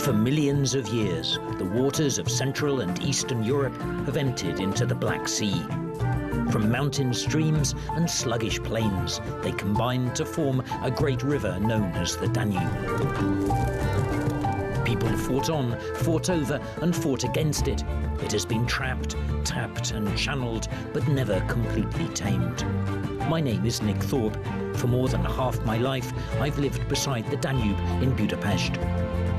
For millions of years, the waters of Central and Eastern Europe have emptied into the Black Sea. From mountain streams and sluggish plains, they combined to form a great river known as the Danube. People fought on, fought over, and fought against it. It has been trapped, tapped, and channeled, but never completely tamed. My name is Nick Thorpe. For more than half my life, I've lived beside the Danube in Budapest.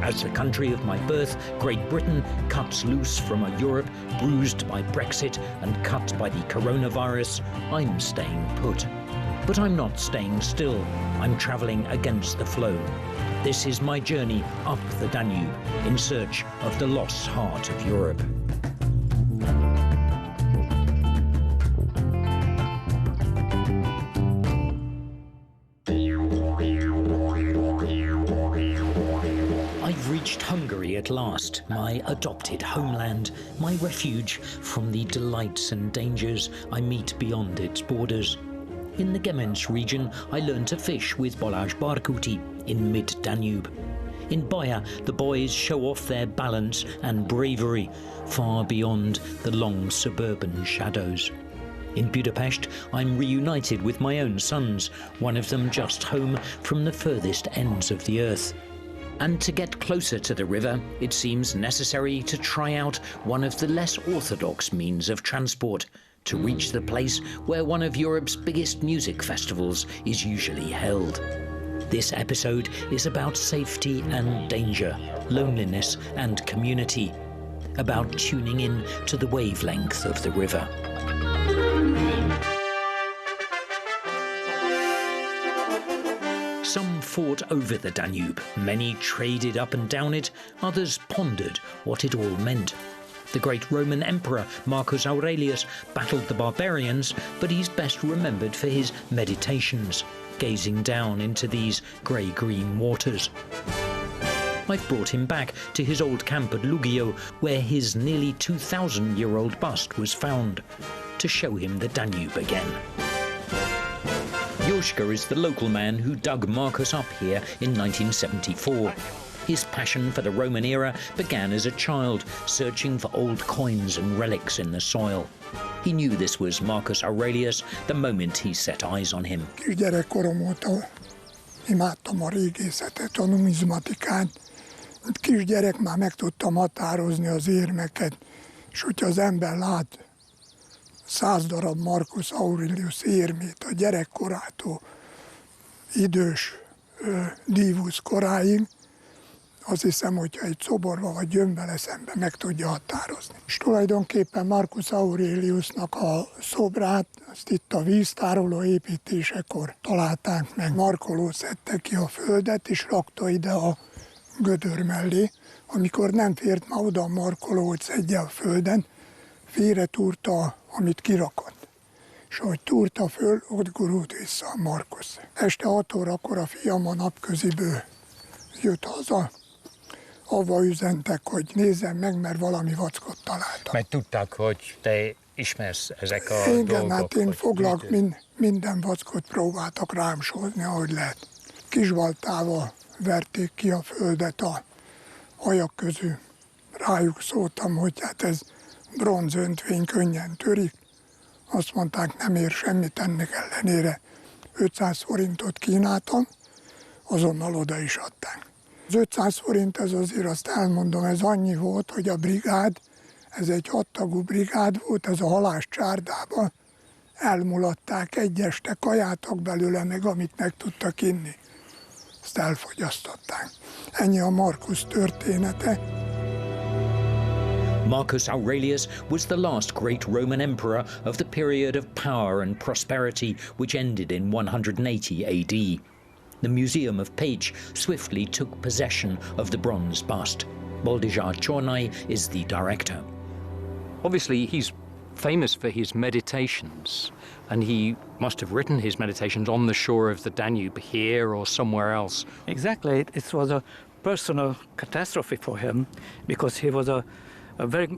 As the country of my birth, Great Britain, cuts loose from a Europe bruised by Brexit and cut by the coronavirus, I'm staying put. But I'm not staying still. I'm travelling against the flow. This is my journey up the Danube in search of the lost heart of Europe. I've reached Hungary at last, my adopted homeland, my refuge from the delights and dangers I meet beyond its borders. In the Γκέμεντς region, I learned to fish with Balázs Barkuti in mid-Danube. In Baja, the boys show off their balance and bravery far beyond the long suburban shadows. In Budapest, I'm reunited with my own sons, one of them just home from the furthest ends of the earth. And to get closer to the river, it seems necessary to try out one of the less orthodox means of transport, to reach the place where one of Europe's biggest music festivals is usually held. This episode is about safety and danger, loneliness and community, about tuning in to the wavelength of the river. Some fought over the Danube, many traded up and down it, others pondered what it all meant. The great Roman emperor Marcus Aurelius battled the barbarians, but he's best remembered for his meditations, gazing down into these grey-green waters. I've brought him back to his old camp at Lugio, where his nearly 2,000-year-old bust was found, to show him the Danube again. Joschka is the local man who dug Marcus up here in 1974. His passion for the Roman era began as a child, searching for old coins and relics in the soil. He knew this was Marcus Aurelius the moment he set eyes on him. Kisgyerekkorom óta imádtam a régészetet, a numizmatikát. Kisgyerek már meg tudtam határozni az érmeket, és hogyha az ember lát 100 darab Marcus Aurelius érmét a gyerekkorától idős dívusz koráig, azt hiszem, hogyha egy szoborba vagy gyömbbe szembe meg tudja határozni. És tulajdonképpen Marcus Aureliusnak a szobrát, azt itt a víztároló építésekor találták meg. Markoló szedte ki a földet, és rakta ide a gödör mellé. Amikor nem fért már oda a markoló, hogy szedje a földen, félretúrta, amit kirakott. És ahogy túrta föl, ott gurult vissza a Marcus. Este 6 órakor a fiam a napköziből jött haza, avva üzentek, hogy nézzem meg, mert valami vackot találtam. Mert tudták, hogy te ismersz ezek a dolgok? Igen, hát én minden vackot próbáltak rám sózni, ahogy lehet. Kisbaltával verték ki a földet a hajak közül. Rájuk szóltam, hogy hát ez bronzöntvény, könnyen törik. Azt mondták, nem ér semmit, ennek ellenére 500 forintot kínáltam, azonnal oda is adták. Az 500 forint, ez azért azt elmondom, ez annyi volt, hogy a brigád, ez egy 6 tagú brigád volt, ez a halás csárdában, elmulatták egy este, kajáltak belőle meg, amit meg tudtak inni. Azt elfogyasztották. Ennyi a Marcus története. Marcus Aurelius was the last great Roman emperor of the period of power and prosperity which ended in 180 AD. The Museum of Pécs swiftly took possession of the bronze bust. Boldizsár Csornai is the director. Obviously, he's famous for his meditations, and he must have written his meditations on the shore of the Danube here or somewhere else. Exactly. It was a personal catastrophe for him because he was a very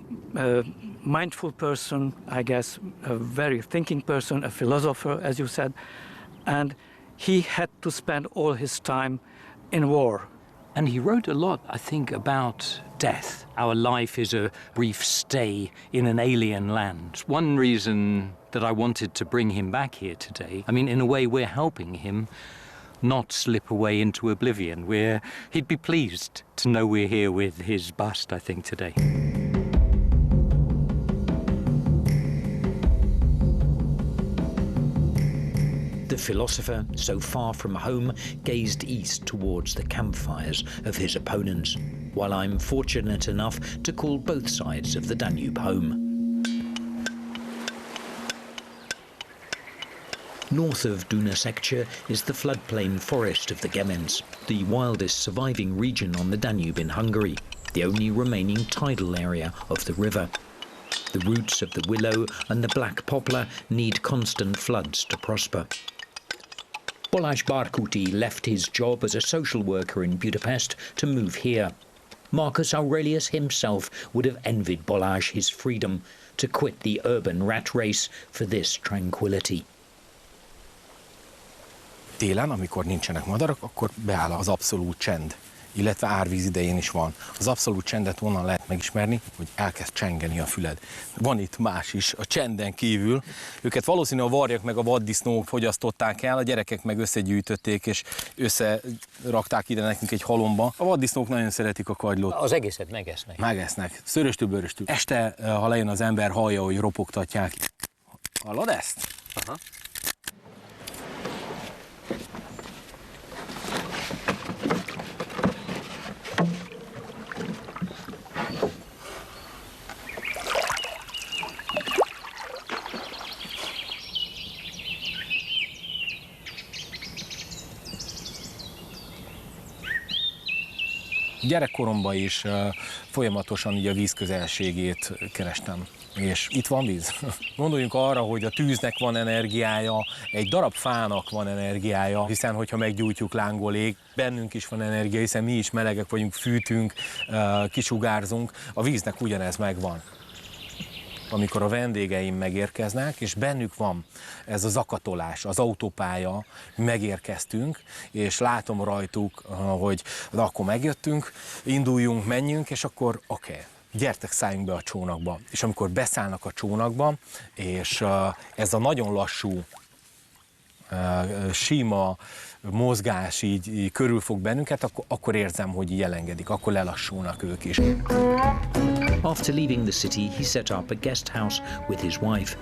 mindful person, I guess, a very thinking person, a philosopher, as you said, and he had to spend all his time in war. And he wrote a lot, I think, about death. Our life is a brief stay in an alien land. One reason that I wanted to bring him back here today, I mean, in a way, we're helping him not slip away into oblivion. He'd be pleased to know we're here with his bust, I think, today. The philosopher, so far from home, gazed east towards the campfires of his opponents, while I'm fortunate enough to call both sides of the Danube home. North of Dunasekce is the floodplain forest of the Γκέμεντς, the wildest surviving region on the Danube in Hungary, the only remaining tidal area of the river. The roots of the willow and the black poplar need constant floods to prosper. Balázs Barkuti left his job as a social worker in Budapest to move here. Marcus Aurelius himself would have envied Balázs his freedom to quit the urban rat race for this tranquility. Télen, amikor nincsenek madarak, akkor beáll az abszolút csend, illetve árvíz idején is van. Az abszolút csendet onnan lehet megismerni, hogy elkezd csengeni a füled. Van itt más is, a csenden kívül. Őket valószínűleg a varjak meg a vaddisznók fogyasztották el, a gyerekek meg összegyűjtötték, és összerakták ide nekünk egy halomba. A vaddisznók nagyon szeretik a kagylót. Az egészet megesznek. Megesznek, szöröstől, bőröstől. Este, ha lejön az ember, hallja, hogy ropogtatják. Hallod ezt? Aha. Gyerekkoromban is folyamatosan így a víz közelségét kerestem. És itt van víz. Gondoljunk arra, hogy a tűznek van energiája, egy darab fának van energiája, hiszen hogyha meggyújtjuk, lángol ég, bennünk is van energia, hiszen mi is melegek vagyunk, fűtünk, kisugárzunk, a víznek ugyanez megvan. Amikor a vendégeim megérkeznek, és bennük van ez a zakatolás, az autópálya, megérkeztünk, és látom rajtuk, hogy akkor megjöttünk, induljunk, menjünk, és akkor oké, gyertek, szálljunk be a csónakba. És amikor beszállnak a csónakba, és ez a nagyon lassú, sima mozgás így körülfog bennünket, akkor érzem, hogy így elengedik, akkor lelassulnak ők is. After leaving the city, he set up a guest house with his wife.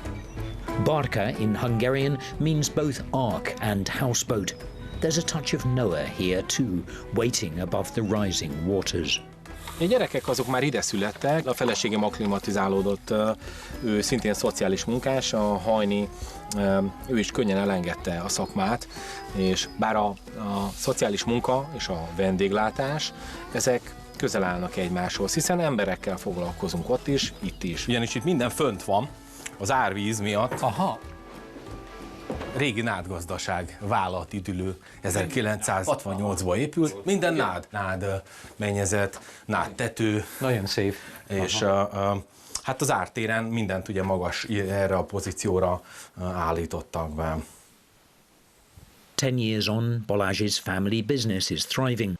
Barka in Hungarian means both ark and houseboat. There's a touch of Noah here too, waiting above the rising waters. A gyerekek azok már ide születtek, a feleségem akklimatizálódott, ő szintén szociális munkás, a Hajni, ő is könnyen elengedte a szakmát, és bár a szociális munka és a vendéglátás, ezek közel állnak egymáshoz, hiszen emberekkel foglalkozunk ott is, itt is. Ugyanis itt minden fönt van, az árvíz miatt. Aha. Régi nádgazdaság, vállalati üdülő, 1968-ban épült, minden nád mennyezet, nád tető. Nagyon szép. És hát az ártéren mindent ugye magas erre a pozícióra állítottak be. 10 years on, Balázs's family business is thriving.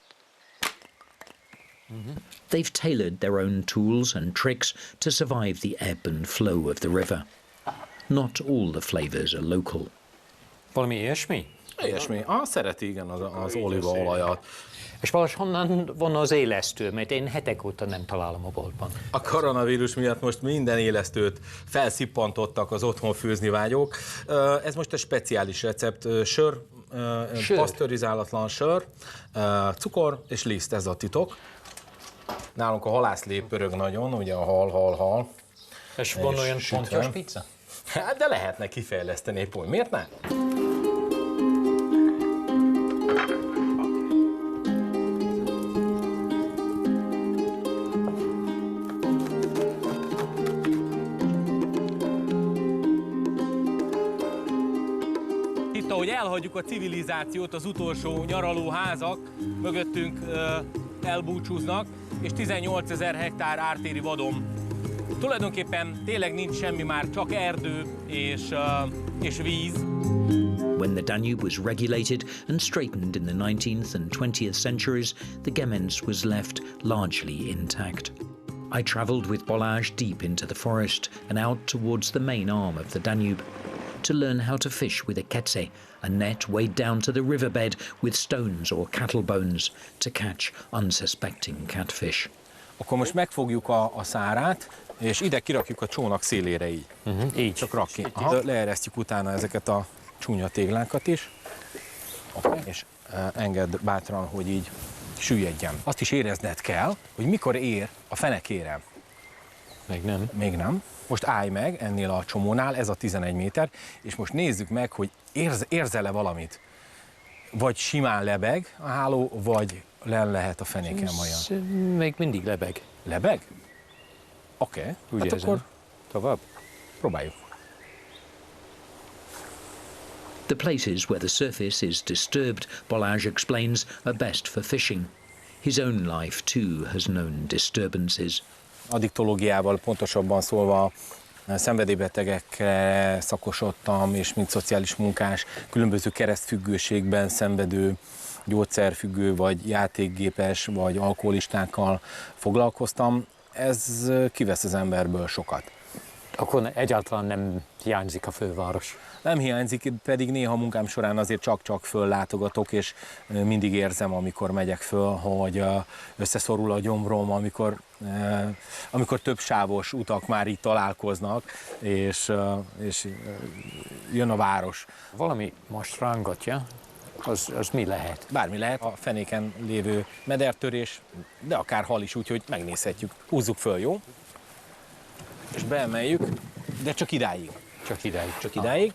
They've tailored their own tools and tricks to survive the ebb and flow of the river. Not all the flavors are local. Valami ilyesmi? Ilyesmi. Szereti igen az olívaolajat. És valahogy honnan van az élesztő, mert én hetek óta nem találom a boltban. A koronavírus miatt most minden élesztőt felszippantottak az otthon főzni vágyók. Ez most egy speciális recept, sör, pasztörizálatlan sör, cukor és liszt, ez a titok. Nálunk a halászlé pörög nagyon, ugye a hal. És van olyan pontyos pizza? Hát de lehetne kifejleszteni egy pont, miért nem? Itt, ahogy elhagyjuk a civilizációt, az utolsó nyaralóházak mögöttünk elbúcsúznak, és 18 000 hektár ártéri vadon. Tulajdonképpen tényleg nincs semmi már, csak erdő és víz. When the Danube was regulated and straightened in the 19th and 20th centuries, the Γκέμεντς was left largely intact. I travelled with Balázs deep into the forest and out towards the main arm of the Danube to learn how to fish with a kece, a net weighed down to the riverbed with stones or cattle bones to catch unsuspecting catfish. Akkor most megfogjuk a szárát, és ide kirakjuk a csónak szélére így. Így. Csak rak ki. Leeresztjük utána ezeket a csúnya téglákat is. Okay. És engedd bátran, hogy így süllyedjen. Azt is érezned kell, hogy mikor ér a fenekére. Még nem. Még nem. Most állj meg ennél a csomónál, ez a 11 méter, és most nézzük meg, hogy érzel-e valamit. Vagy simán lebeg a háló, vagy len lehet a fenéken vajon. Még mindig lebeg. Lebeg? Oké, Úgy hát érzem. akkor Tovább. próbáljuk. The places where the surface is disturbed, Balázs explains, are best for fishing. His own life too has known disturbances. Addiktológiával, pontosabban szólva, szenvedélybetegekre szakosodtam, és mint szociális munkás, különböző keresztfüggőségben szenvedő, gyógyszerfüggő, vagy játékgépes, vagy alkoholistákkal foglalkoztam. Ez kivesz az emberből sokat. Akkor egyáltalán nem hiányzik a főváros. Nem hiányzik, pedig néha munkám során azért csak-csak föllátogatok, és mindig érzem, amikor megyek föl, hogy összeszorul a gyomrom, amikor több sávos utak már így találkoznak, és jön a város. Valami most rángatja, az mi lehet? Bármi lehet, a fenéken lévő medertörés, de akár hal is, úgyhogy megnézhetjük. Húzzuk föl, jó? És beemeljük, de csak idáig. Csak idáig.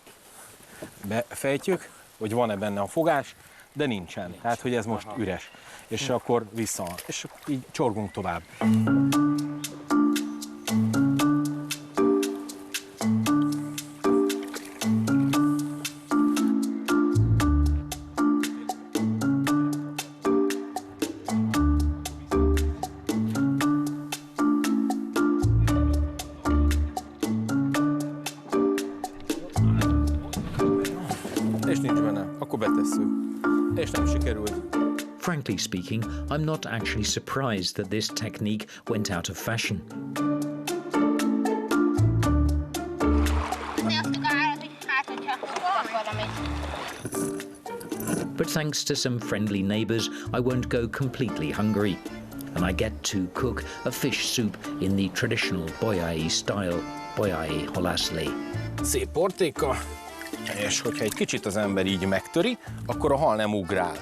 Befejtjük, hogy van-e benne a fogás, de nincsen. Tehát, hogy ez most üres. És akkor vissza. És így csorgunk tovább. És nincs benne, akkor betesszük. És nem sikerült. Frankly speaking, I'm not actually surprised that this technique went out of fashion. But thanks to some friendly neighbours, I won't go completely hungry, and I get to cook a fish soup in the traditional bolyai style, bolyai halászlé. Szép portéka, és hogyha egy kicsit az ember így megtöri, akkor a hal nem ugrál.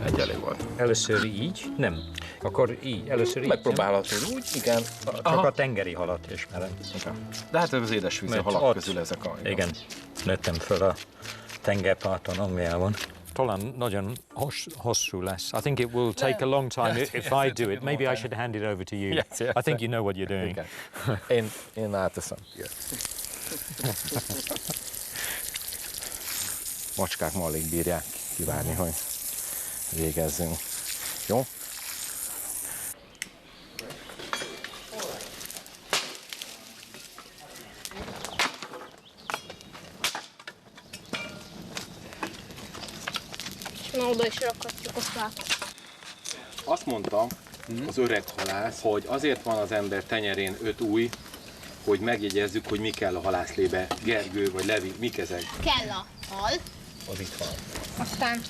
Egy elég volt. Először így? Nem. Akkor így, először így. Megpróbálhatod úgy, igen. Csak a tengeri halat ismerem. De hát az édesvízi halak közül ezek a... Igen, nőttem föl a tengerparton Angliában. Talán nagyon hosszú lesz. I think it will take a long time if I do it. Maybe I should hand it over to you. Yes. I think you know what you're doing. Igen. Én áteszem. Macskák ma alig bírják kivárni, hogy végezzünk. Jó? Na, oda is rakhatjuk a fát. Azt mondta az öreg halász, hogy azért van az ember tenyerén 5 ujj, hogy megjegyezzük, hogy mi kell a halászlébe. Gergő vagy Levi, mik ezek? Kell a hal, Az itt van. aztán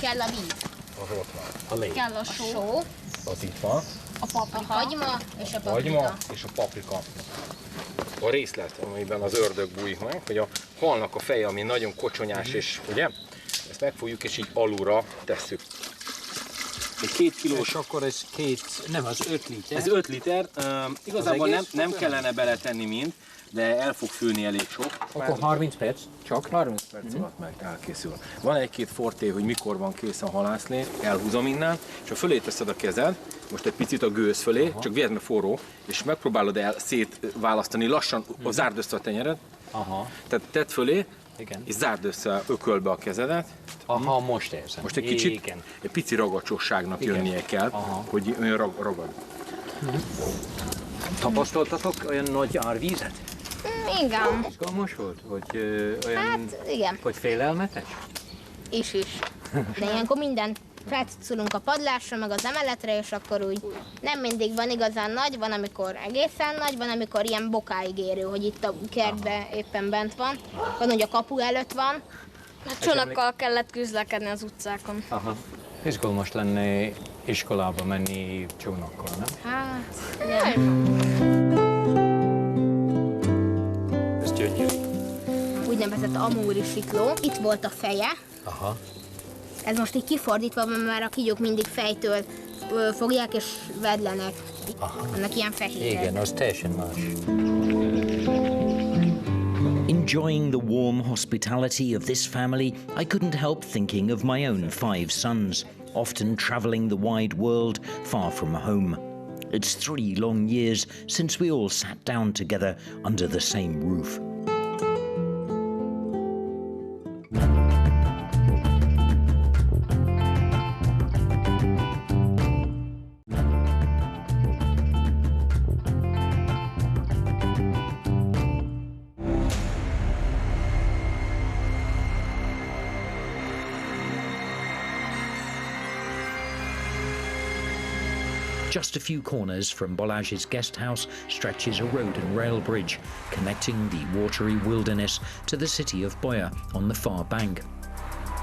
kell a víz, Az ott van. A lé. kell a só, Az itt van. a paprika, a hagyma és a paprika. Hagyma és a paprika. A részlet, amiben az ördög bújik meg, hogy a halnak a feje, ami nagyon kocsonyás, és ugye, ezt megfogjuk és így alulra tesszük. Egy 2 kilós. És akkor ez nem, az 5 liter. Ez 5 liter. Igazából nem kellene beletenni mind, de el fog főni elég sok. Akkor 30 perc? Csak? 30 perc alatt meg elkészül. Van egy-két forté, hogy mikor van kész a halászlé, elhúzom innen, és ha fölé teszed a kezed, most egy picit a gőz fölé, csak viedd, mert forró, és megpróbálod el szétválasztani lassan, zárd össze a tenyered. Tehát tedd fölé, igen. És zárd össze ökölbe a kezedet. Aha, most érzem. Most egy kicsit, igen. egy pici ragacsosságnak jönnie kell, hogy olyan ragad. Tapasztaltatok olyan nagy árvízet? Igen. Izgalmas volt? Vagy olyan, Hát igen. vagy félelmetes? Is. De ilyenkor mindent felcucolunk a padlásra, meg az emeletre, és akkor úgy nem mindig van igazán nagy, van amikor egészen nagy, van amikor ilyen bokáig érő, hogy itt a kertben éppen bent van, hogy a kapu előtt van. Hát csónakkal kellett közlekedni az utcákon. Aha. Izgalmas lenne iskolába menni csónakkal, nem? Hát, igen. Ez gyönyörű. Úgynevezett amúri sikló. Itt volt a feje. Aha. Ez most így kifordítva van, mert a kígyók mindig fejtől fogják és vedlenek. Annak ilyen fehér. Igen, az teljesen más. Enjoying the warm hospitality of this family, I couldn't help thinking of my own 5 sons, often travelling the wide world far from home. It's 3 long years since we all sat down together under the same roof. Just a few corners from Balázs's guest house stretches a road and rail bridge connecting the watery wilderness to the city of Boya on the far bank.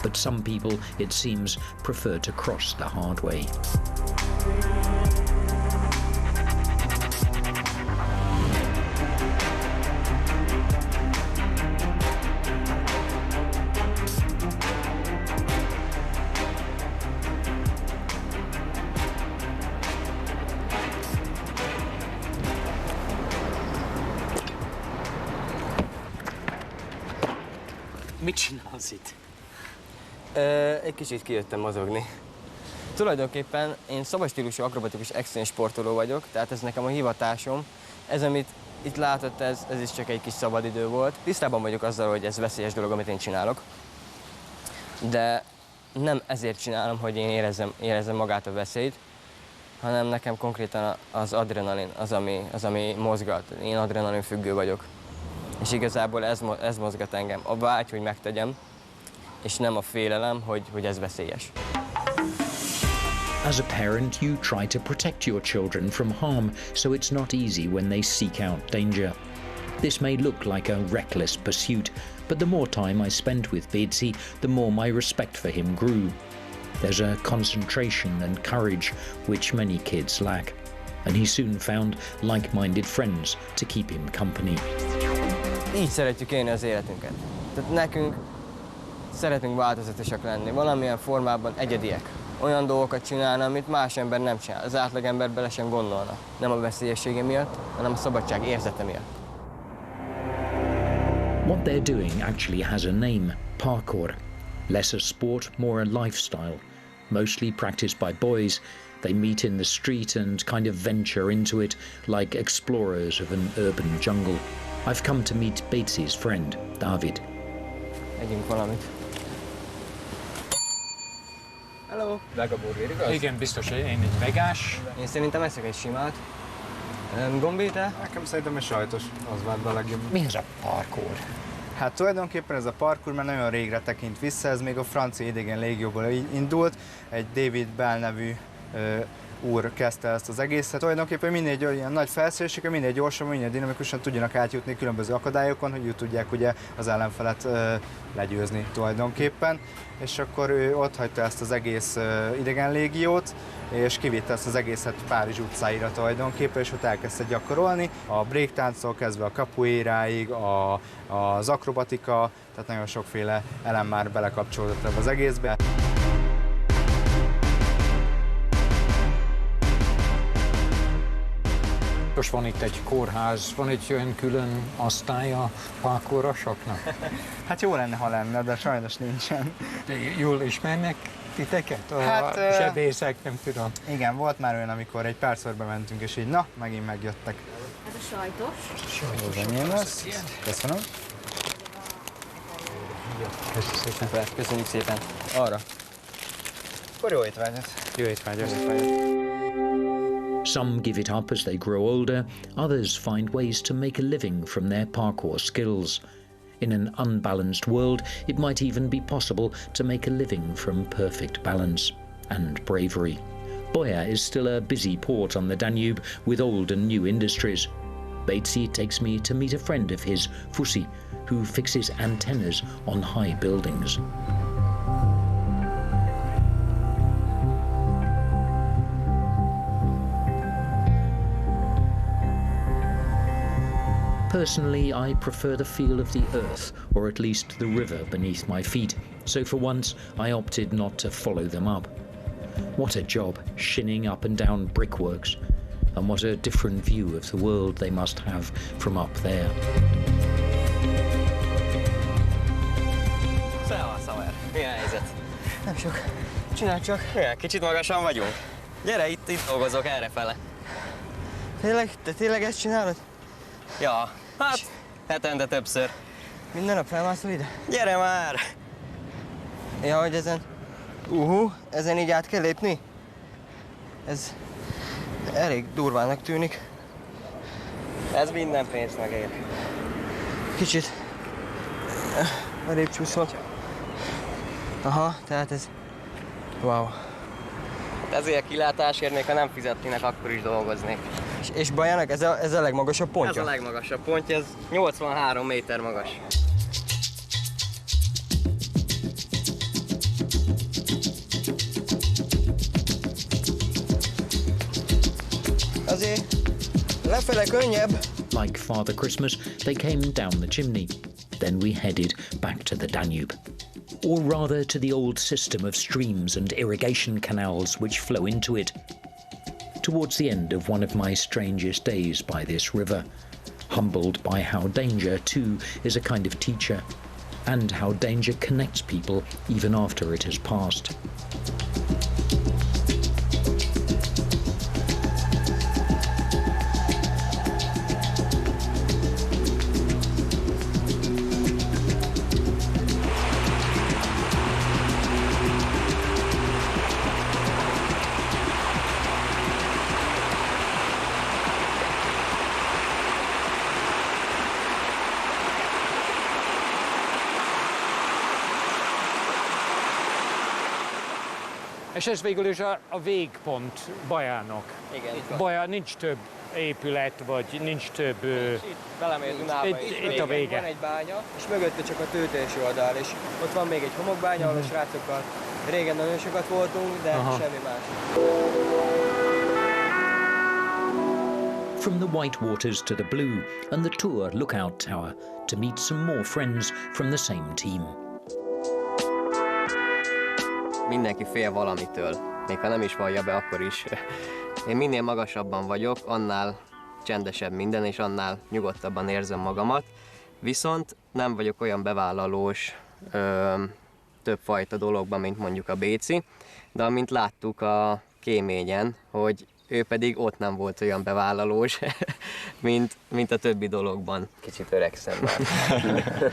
But some people, it seems, prefer to cross the hard way. Mit csinálsz itt? Egy kicsit kijöttem mozogni. Tulajdonképpen én szabadstílusú akrobatikus extrém sportoló vagyok, tehát ez nekem a hivatásom. Ez, amit itt látott, ez is csak egy kis szabadidő volt. Tisztában vagyok azzal, hogy ez veszélyes dolog, amit én csinálok. De nem ezért csinálom, hogy én érezzem magát a veszélyt, hanem nekem konkrétan az adrenalin az, ami mozgat. Én adrenalin függő vagyok. És igazából ez mozgat engem. A vágy, hogy megtegyem, és nem a félelem, hogy ez veszélyes. As a parent, you try to protect your children from harm, so it's not easy when they seek out danger. This may look like a reckless pursuit, but the more time I spent with Bécsi, the more my respect for him grew. There's a concentration and courage which many kids lack, and he soon found like-minded friends to keep him company. Így szeretjük élni az életünket. Tehát nekünk szeretünk változatosak lenni, valamilyen formában egyediek. Olyan dolgokat csinálni, amit más ember nem csinál. Az átlagember bele sem gondolna. Nem a veszélyessége miatt, hanem a szabadság érzete miatt. What they're doing actually has a name, parkour. Less a sport, more a lifestyle. Mostly practiced by boys, they meet in the street and kind of venture into it like explorers of an urban jungle. I've come to meet Bécsi's friend, Dávid. Együnk valamit. Hello! Vega burger, igaz? Igen, biztos, én egy vegás. Én szerintem eszek egy simát. Gombi, te? Nekem szerintem egy sajtos, az vált be a legjobb. Mi ez a parkour? Hát tulajdonképpen ez a parkour már nagyon régre tekint vissza, ez még a francia idegen légióból indult, egy David Bell nevű úr kezdte ezt az egészet. Tulajdonképpen minél ilyen nagy felszerelésekkel, minél gyorsabban, minél dinamikusan tudjanak átjutni különböző akadályokon, hogy tudják ugye az ellenfelet legyőzni tulajdonképpen. És akkor ő ott hagyta ezt az egész idegen légiót, és kivitte ezt az egészet Párizs utcáira tulajdonképpen, és ott elkezdte gyakorolni. A breaktánctól kezdve a capoeiráig, az akrobatika, tehát nagyon sokféle elem már belekapcsolódott ebbe az egészbe. Most van itt egy kórház, van egy olyan külön osztálya parkourosoknak? Hát jó lenne, ha lenne, de sajnos nincsen. De jól ismernek titeket? A Hát, sebészek, nem tudom. Igen, volt már olyan, amikor egy párszor bementünk, és így na, megint megjöttek. Ez a sajtos. Jó, enyém lesz. Köszönöm. Szuper, köszönjük szépen. Arra. Akkor jó étvágyat. Jó étvágyat. Some give it up as they grow older, others find ways to make a living from their parkour skills. In an unbalanced world, it might even be possible to make a living from perfect balance and bravery. Boja is still a busy port on the Danube with old and new industries. Batesy takes me to meet a friend of his, Fusi, who fixes antennas on high buildings. Personally, I prefer the feel of the earth, or at least the river beneath my feet, so for once I opted not to follow them up. What a job, shinning up and down brickworks, and what a different view of the world they must have from up there. Szevasz, haver! Mi a helyzet? Nem sok. Csinálj csak. Igen, kicsit magasan vagyunk. Gyere, itt dolgozok errefele. Tényleg? Te tényleg ezt csinálod? Ja, hát hetente többször. Minden nap felmászol ide? Gyere már! Ja, hogy ezen... ezen így át kell lépni? Ez elég durvának tűnik. Ez minden pénzt megér. Kicsit elébb csúszol. Aha, tehát ez... Wow. Ezért kilátásért még ha nem fizetnének, akkor is dolgoznék. És Bojának ez a legmagasabb pontja? Ez a legmagasabb pontja, ez 83 méter magas. Azért lefele könnyebb. Like Father Christmas, they came down the chimney. Then we headed back to the Danube. Or rather to the old system of streams and irrigation canals which flow into it. Towards the end of one of my strangest days by this river, humbled by how danger, too, is a kind of teacher, and how danger connects people even after it has passed. És ez végül is a végpont Bojának. Igen, itt van. Boja nincs több épület, vagy nincs több... Itt belemegy a Dunába, itt a vége. Van egy bánya, és mögötte csak a tőtőső oldal, és ott van még egy homokbánya, ahol a srácokkal régen nagyon sokat voltunk, de semmi más. From the white waters to the blue, and the tour lookout tower to meet some more friends from the same team. Mindenki fél valamitől, még ha nem is vallja be, akkor is. Én minél magasabban vagyok, annál csendesebb minden, és annál nyugodtabban érzem magamat. Viszont nem vagyok olyan bevállalós többfajta dologban, mint mondjuk a Béci, de amint láttuk a kéményen, hogy ő pedig ott nem volt olyan bevállalós, mint a többi dologban. Kicsit öregszem már.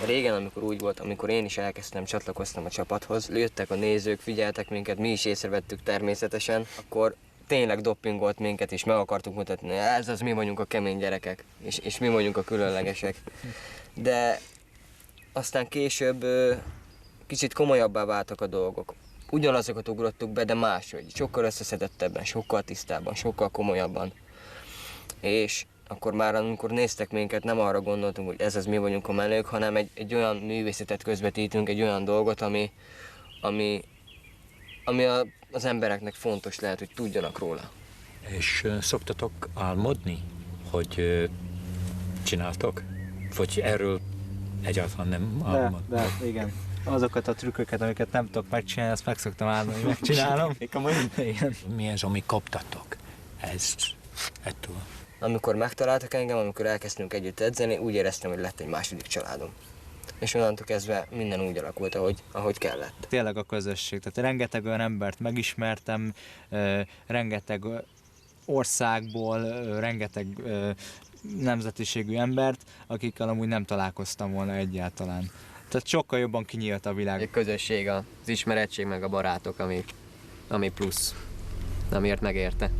Régen, amikor úgy volt, amikor én is elkezdtem, csatlakoztam a csapathoz, jöttek a nézők, figyeltek minket, mi is észrevettük természetesen, akkor tényleg doppingolt minket, és meg akartuk mutatni, ez az mi vagyunk a kemény gyerekek, és mi vagyunk a különlegesek. De aztán később kicsit komolyabbá váltak a dolgok. Ugyanazokat ugrottuk be, de máshogy, sokkal összeszedettebben, sokkal tisztábban, sokkal komolyabban. És akkor már amikor néztek minket, nem arra gondoltunk, hogy ez az mi vagyunk a menők, hanem egy olyan művészetet közvetítünk, egy olyan dolgot, ami az embereknek fontos lehet, hogy tudjanak róla. És szoktatok álmodni, hogy csináltok? Vagy erről egyáltalán nem álmod? De, igen. Azokat a trükköket, amiket nem tudok megcsinálni, azt meg szoktam álmodni, hogy megcsinálom. Igen. Mi az, ami kaptatok ettől? Amikor megtaláltak engem, amikor elkezdtünk együtt edzeni, úgy éreztem, hogy lett egy második családom. és onnantól kezdve minden úgy alakult, ahogy kellett. Tényleg a közösség, tehát rengeteg olyan embert megismertem, rengeteg országból, rengeteg nemzetiségű embert, akikkel amúgy nem találkoztam volna egyáltalán. Tehát sokkal jobban kinyílt a világ. A közösség, az ismerettség, meg a barátok, ami plusz, amiért megérte.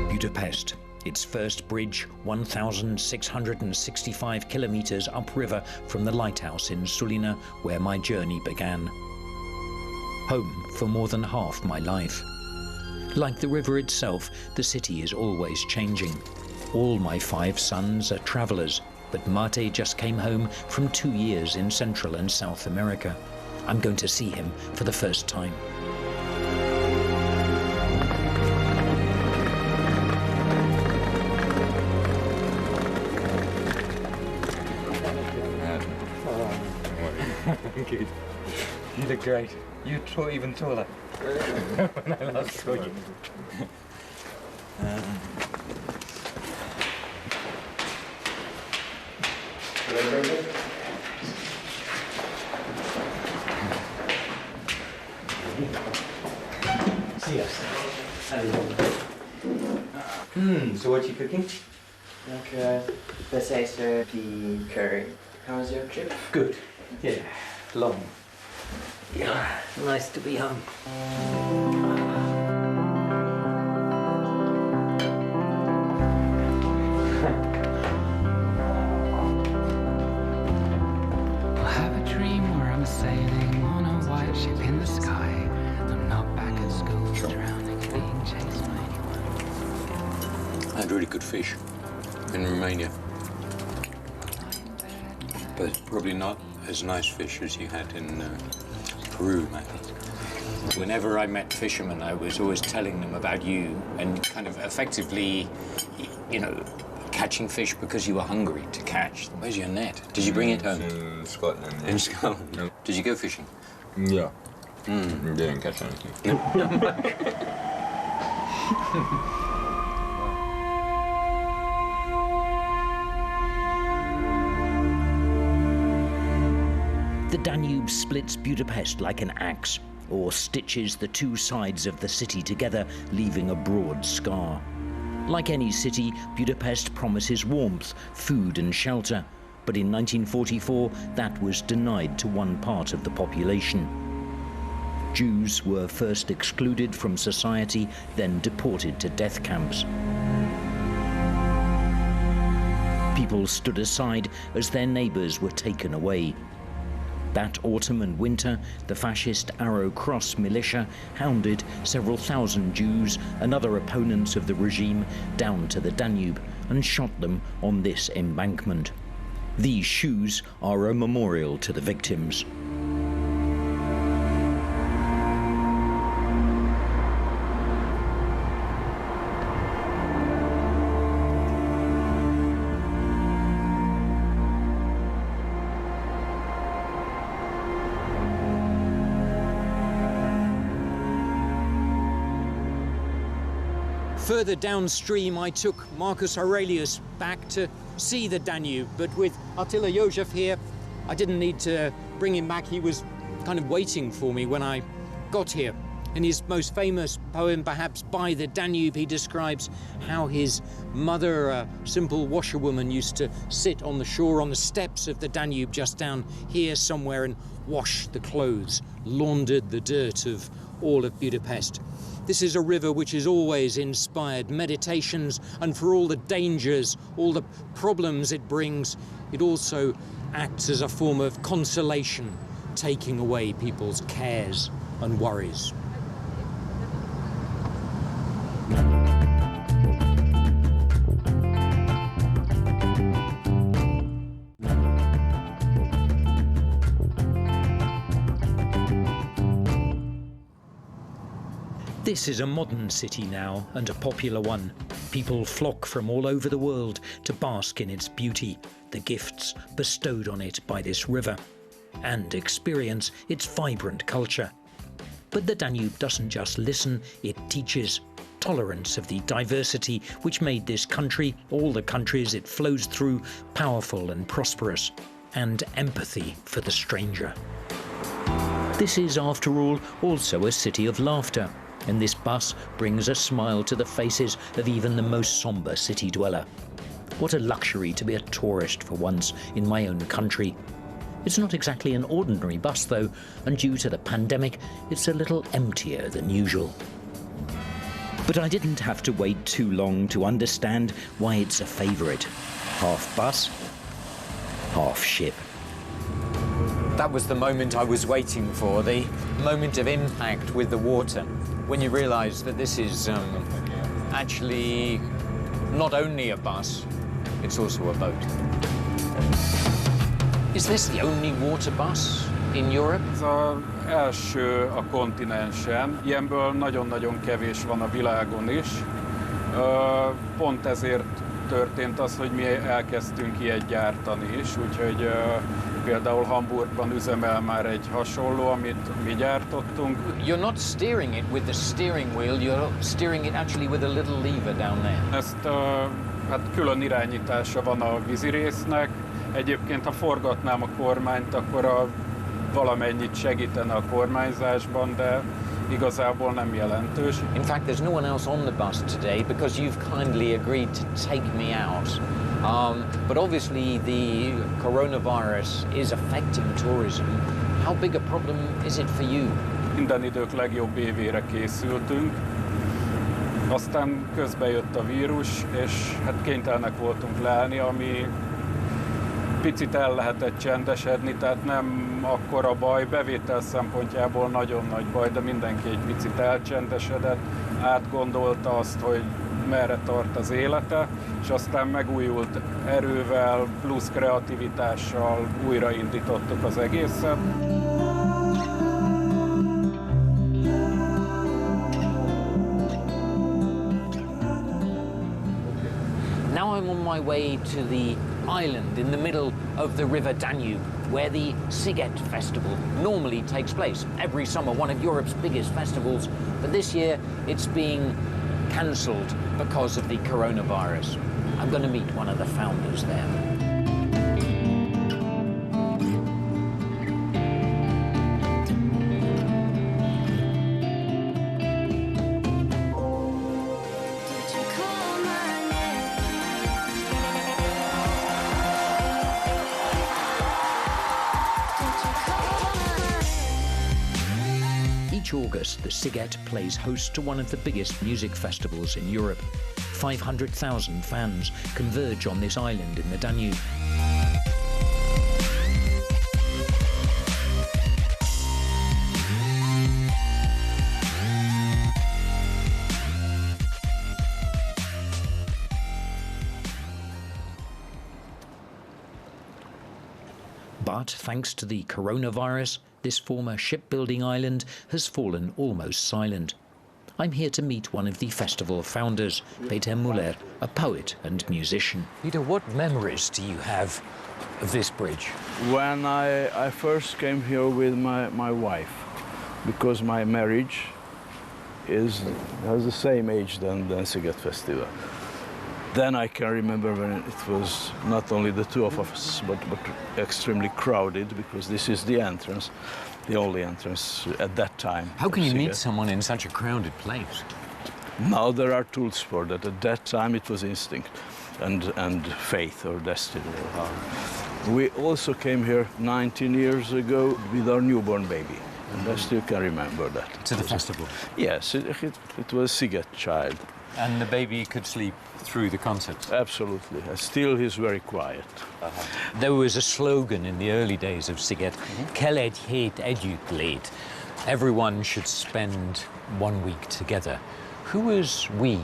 Budapest. Its first bridge, 1,665 kilometers upriver from the lighthouse in Sulina, where my journey began. Home for more than half my life. Like the river itself, the city is always changing. All my 5 sons are travelers, but Mate just came home from 2 years in Central and South America. I'm going to see him for the first time. Good. You look great. You're even taller when I last saw you. See us. So what are you cooking? Okay. Let's say pea curry. How was your trip? Good. Yeah. Long. Yeah, nice to be home. I have a dream where I'm sailing on a white ship in the sky. I'm not back at school, drowning, being chased by anyone. I had really good fish in Romania, but probably not as nice fish as you had in Peru, maybe. Whenever I met fishermen, I was always telling them about you and kind of effectively, catching fish because you were hungry to catch. Where's your net? Did you bring it home? In Scotland. Yeah. In Scotland? No. Did you go fishing? Yeah. Didn't catch anything. The Danube splits Budapest like an axe, or stitches the 2 sides of the city together, leaving a broad scar. Like any city, Budapest promises warmth, food and shelter, but in 1944 that was denied to one part of the population. Jews were first excluded from society, then deported to death camps. People stood aside as their neighbours were taken away. That autumn and winter, the fascist Arrow Cross militia hounded several thousand Jews and other opponents of the regime down to the Danube and shot them on this embankment. These shoes are a memorial to the victims. Further downstream, I took Marcus Aurelius back to see the Danube, but with Attila József here, I didn't need to bring him back. He was kind of waiting for me when I got here. In his most famous poem, perhaps, By the Danube, he describes how his mother, a simple washerwoman, used to sit on the shore, on the steps of the Danube just down here somewhere, and wash the clothes, laundered the dirt of all of Budapest. This is a river which has always inspired meditations, and for all the dangers, all the problems it brings, it also acts as a form of consolation, taking away people's cares and worries. This is a modern city now, and a popular one. People flock from all over the world to bask in its beauty, the gifts bestowed on it by this river, and experience its vibrant culture. But the Danube doesn't just listen, it teaches. Tolerance of the diversity which made this country, all the countries it flows through, powerful and prosperous, and empathy for the stranger. This is, after all, also a city of laughter, and this bus brings a smile to the faces of even the most sombre city dweller. What a luxury to be a tourist for once in my own country. It's not exactly an ordinary bus though, and due to the pandemic, it's a little emptier than usual. But I didn't have to wait too long to understand why it's a favourite. Half bus, half ship. That was the moment I was waiting for, the moment of impact with the water, when you realise that this is actually not only a bus, it's also a boat. Is this the only water bus in Europe? Ez az első a kontinensen. Ilyenből nagyon-nagyon kevés van a világon is. Pont ezért történt az, hogy mi elkezdtünk ilyet gyártani is, úgyhogy például Hamburgban üzemel már egy hasonló, amit mi gyártottunk. You're not steering it with the steering wheel, you're steering it actually with a little lever down there. Ezt hát külön irányítása van a vízi résznek. Egyébként, ha forgatnám a kormányt, akkor valamennyit segítene a kormányzásban, de igazából nem jelentős. In fact, there's no one else on the bus today because you've kindly agreed to take me out. But obviously the coronavirus is affecting tourism. How big a problem is it for you? Minden idők legjobb évére készültünk. Aztán közbe jött a vírus, és hát kénytelenek voltunk leállni, ami picit el lehetett csendesedni, tehát nem akkora baj, bevétel szempontjából nagyon nagy baj, de mindenki egy picit elcsendesedett, átgondolta azt, hogy merre tart az élete, és aztán megújult erővel, plusz kreativitással újraindítottuk az egészet. Now I'm on my way to the island in the middle of the river Danube, where the Sziget Festival normally takes place. Every summer, one of Europe's biggest festivals, but this year it's being cancelled because of the coronavirus. I'm going to meet one of the founders there. Each August, the Sziget plays host to one of the biggest music festivals in Europe. 500,000 fans converge on this island in the Danube. But thanks to the coronavirus, this former shipbuilding island has fallen almost silent. I'm here to meet one of the festival founders, Peter Müller, a poet and musician. Peter, what memories do you have of this bridge? When I first came here with my wife, because my marriage has the same age than Sziget Festival. Then I can remember when it was not only the two of us, but extremely crowded, because this is the entrance, the only entrance at that time. How can you meet someone in such a crowded place? Now there are tools for that. At that time it was instinct and faith or destiny. We also came here 19 years ago with our newborn baby. And I still can remember that. To the festival? Yes, it was Sziget child. And the baby could sleep through the concert? Absolutely. Still, he's very quiet. There was a slogan in the early days of Sziget, Keled hét együtt lét. Everyone should spend 1 week together. Who was we?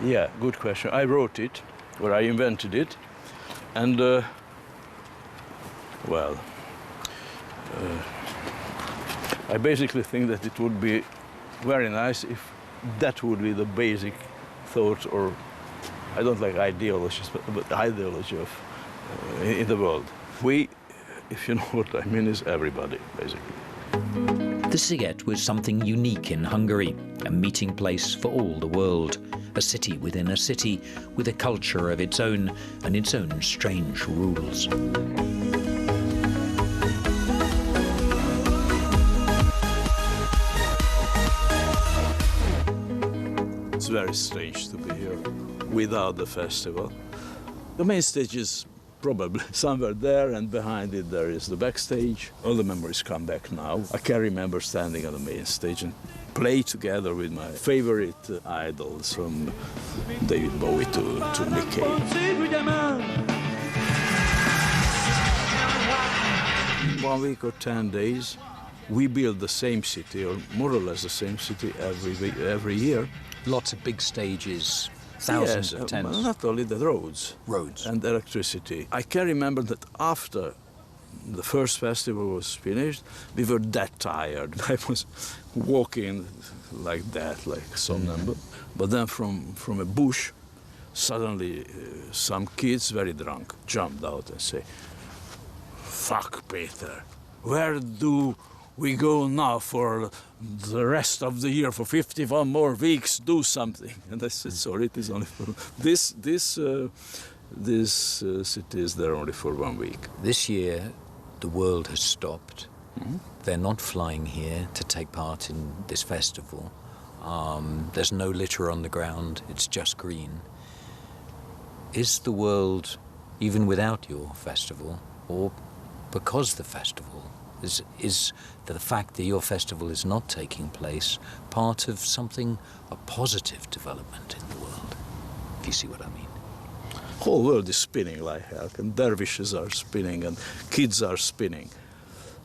Yeah, good question. I wrote it, or I invented it, and, I basically think that it would be very nice if that would be the basic thought, or I don't like ideologies, but ideology of in the world. We, if you know what I mean, is everybody, basically. The Sziget was something unique in Hungary, a meeting place for all the world, a city within a city with a culture of its own and its own strange rules. It's very strange to be here without the festival. The main stage is probably somewhere there, and behind it there is the backstage. All the memories come back now. I can remember standing on the main stage and play together with my favorite idols, from David Bowie to Nick Cave. 1 week or 10 days, we build the same city, or more or less the same city every year. Lots of big stages. Thousands of tents. Not only the roads. And electricity. I can remember that after the first festival was finished, we were that tired. I was walking like that, like somnambule. But then from a bush, suddenly some kids, very drunk, jumped out and say, "Fuck, Peter, where do we go now for the rest of the year, for 51 more weeks, do something?" And I said, sorry, it is only for this city is there only for 1 week. This year, the world has stopped. Mm-hmm. They're not flying here to take part in this festival. There's no litter on the ground, it's just green. Is the world, even without your festival, or because the festival, is the fact that your festival is not taking place part of something, a positive development in the world? If you see what I mean. The whole world is spinning like hell, and dervishes are spinning, and kids are spinning.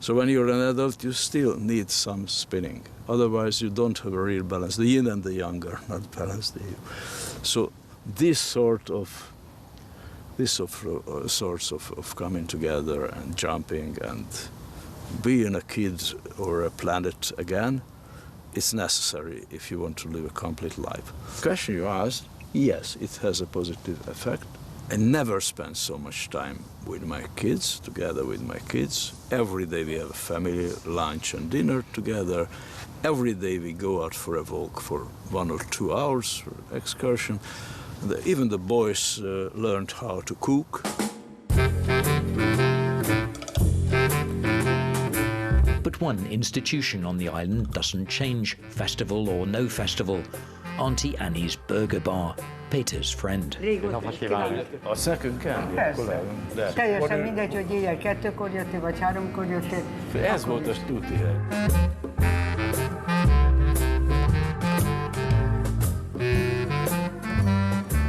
So when you're an adult, you still need some spinning. Otherwise, you don't have a real balance. The yin and the yang are not balanced. So this sorts of coming together and jumping and being a kid or a planet again, it's necessary if you want to live a complete life. The question you asked, yes, it has a positive effect. I never spend so much time with my kids, together with my kids. Every day we have a family lunch and dinner together. Every day we go out for a walk for 1 or 2 hours for excursion. Even the boys learned how to cook. But one institution on the island doesn't change, festival or no festival. Auntie Annie's Burger Bar, Peter's friend. A szekünk kell? Persze. Teljesen mindegy, hogy éjjel 2-kor jöttél, vagy 3-kor jöttél. Ez volt a stúti hely.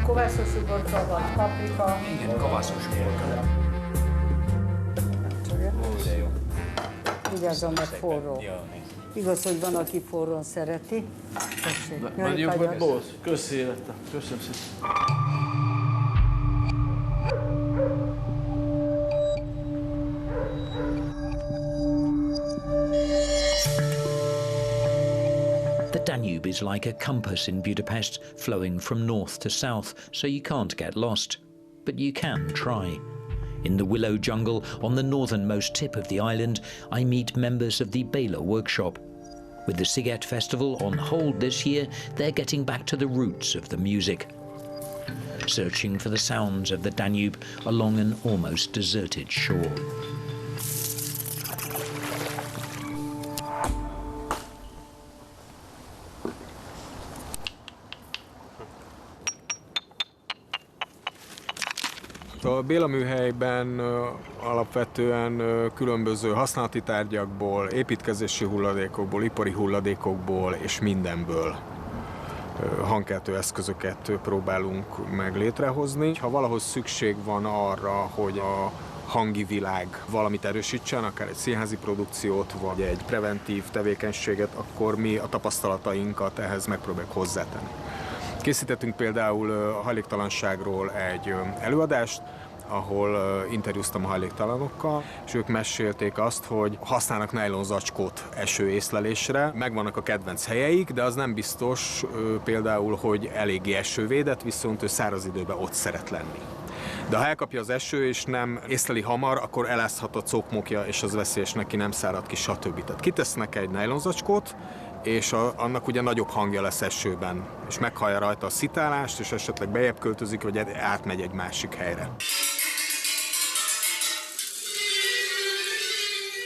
Kovászos uborka van, paprika. Igen, kovászos uborka. Vigyázzon, meg forró. Igaz, hogy van, aki forrón szereti. Nagyon vagy bósz. Köszi életem. Köszönöm szépen. The Danube is like a compass in Budapest, flowing from north to south, so you can't get lost. But you can try. In the willow jungle on the northernmost tip of the island, I meet members of the Béla workshop. With the Sziget Festival on hold this year, they're getting back to the roots of the music, searching for the sounds of the Danube along an almost deserted shore. A Béla műhelyben alapvetően különböző használati tárgyakból, építkezési hulladékokból, ipari hulladékokból és mindenből hangkeltő eszközöket próbálunk meg létrehozni. Ha valahogy szükség van arra, hogy a hangi világ valamit erősítsen, akár egy színházi produkciót, vagy egy preventív tevékenységet, akkor mi a tapasztalatainkat ehhez megpróbáljuk hozzátenni. Készítettünk például a hajléktalanságról egy előadást, ahol interjúztam a hajléktalanokkal, és ők mesélték azt, hogy használnak nejlonzacskót esőészlelésre. Megvannak a kedvenc helyeik, de az nem biztos például, hogy eléggé esővédett, viszont ő száraz időben ott szeret lenni. De ha elkapja az eső és nem észleli hamar, akkor elázhat a cokmokja, és az veszélyes neki, nem szárad ki, stb. Tehát kitesznek egy nejlonzacskót, és annak ugye nagyobb hangja lesz esőben, és meghallja rajta a szitálást, és esetleg bejebb költözik, vagy átmegy egy másik helyre.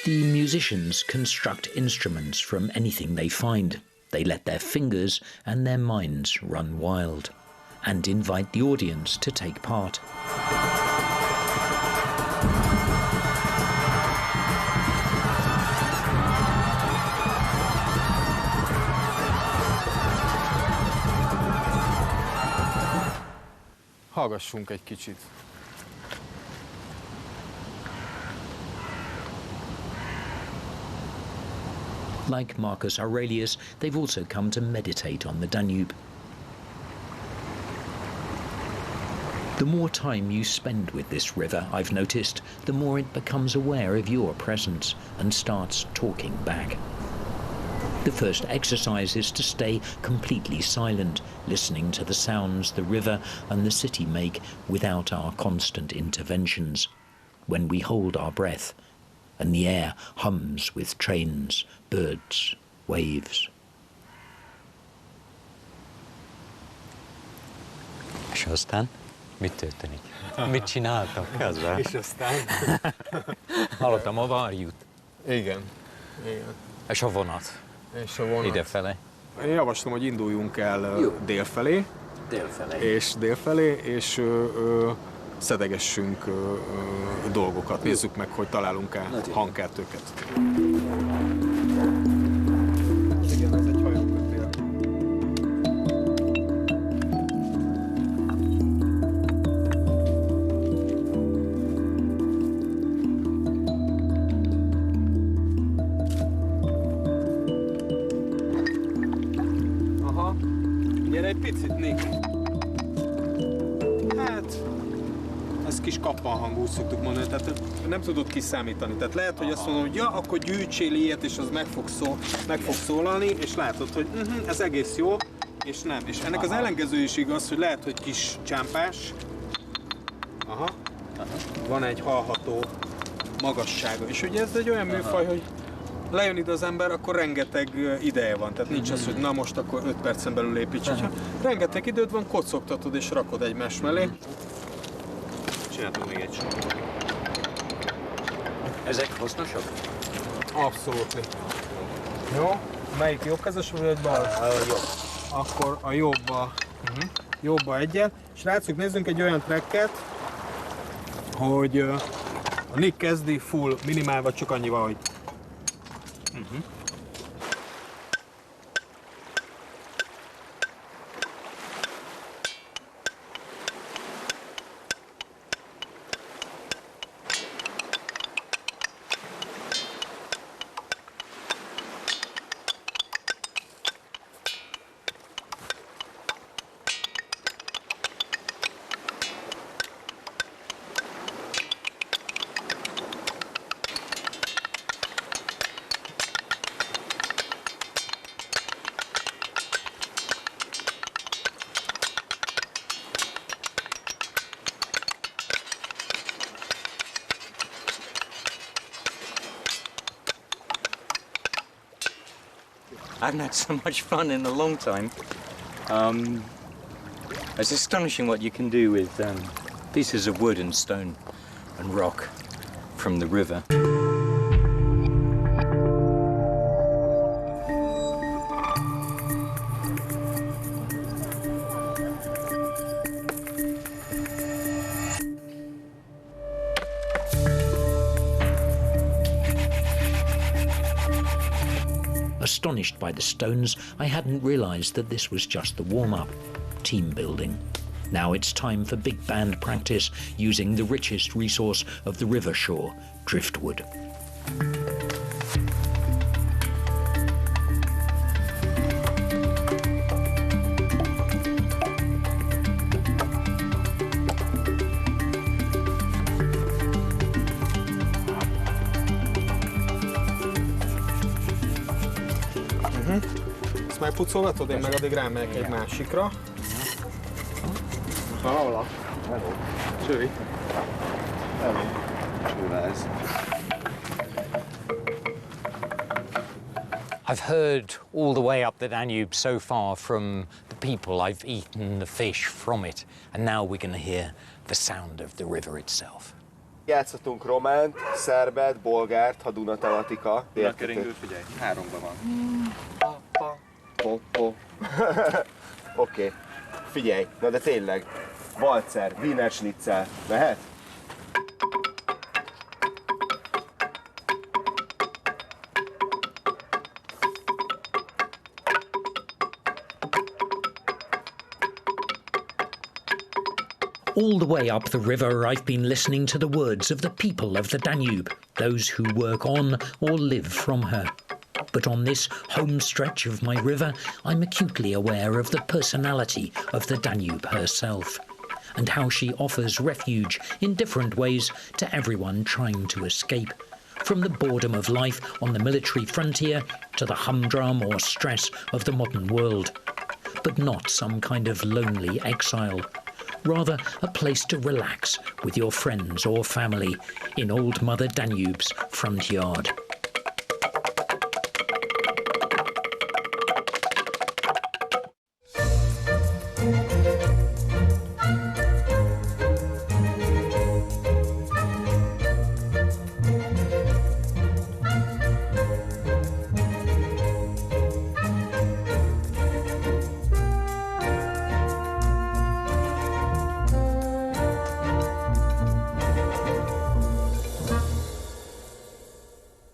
The musicians construct instruments from anything they find. They let their fingers and their minds run wild, and invite the audience to take part. Hallgassunk egy kicsit. Like Marcus Aurelius, they've also come to meditate on the Danube. The more time you spend with this river, I've noticed, the more it becomes aware of your presence and starts talking back. The first exercise is to stay completely silent, listening to the sounds the river and the city make without our constant interventions. When we hold our breath, and the air hums with trains, birds, waves. És aztán mit történik? Mit csináltak ezzel? És aztán? Hallottam a varjút. Igen. Igen. És a vonat. És a vonat. Idefele. Én javaslom, hogy induljunk el délfelé. Délfelé, és szedegessünk dolgokat. Nézzük meg, hogy találunk-e hangkertőket. Igen, ez egy hajókötél. Aha, gyere egy picit, Nick. Hát, ez kis kappanhang, úgy szoktuk mondani, tehát nem tudod kiszámítani. Tehát lehet, hogy azt mondom, hogy ja, akkor gyűjtsél ilyet, és az meg fog szólalni, és látod, hogy ez egész jó, és nem. És ennek az ellenkező is igaz, hogy lehet, hogy kis csámpás. Aha. Van egy hallható magassága. És ugye ez egy olyan műfaj, hogy lejön ide az ember, akkor rengeteg ideje van. Tehát nincs az, hogy na most akkor 5 percen belül építs. Rengeteg időd van, kocogtatod és rakod egymás mellé. Csináltunk még egy sort. Ezek hasznosak? Abszolút. Jó? Melyik jobbkezes vagy bal? Jobb. Akkor a jobba egyet. És látszunk, nézzünk egy olyan tracket, hogy a Nick kezdi full minimálva, csak annyival, hogy I haven't had so much fun in a long time. It's astonishing what you can do with pieces of wood and stone and rock from the river. Astonished by the stones, I hadn't realized that this was just the warm-up, team building. Now it's time for big band practice using the richest resource of the river shore, driftwood. elpucolgatod, én meg addig rámegyek egy másikra. Hola. Hello. Csővi. Hello. Csőváz. I've heard all the way up the Danube so far from the people. I've eaten the fish from it, and now we're going to hear the sound of the river itself. Játszhatunk románt, szerbet, bolgárt, ha Duna tematika. Dunakeringő, figyelj, 3-ban van. Oké. Figyelj, na de tényleg. Valcer, Wiener Schnitzel, mehet? All the way up the river, I've been listening to the words of the people of the Danube, those who work on or live from her. But on this home stretch of my river, I'm acutely aware of the personality of the Danube herself, and how she offers refuge in different ways to everyone trying to escape, from the boredom of life on the military frontier to the humdrum or stress of the modern world. But not some kind of lonely exile. Rather a place to relax with your friends or family in old Mother Danube's front yard.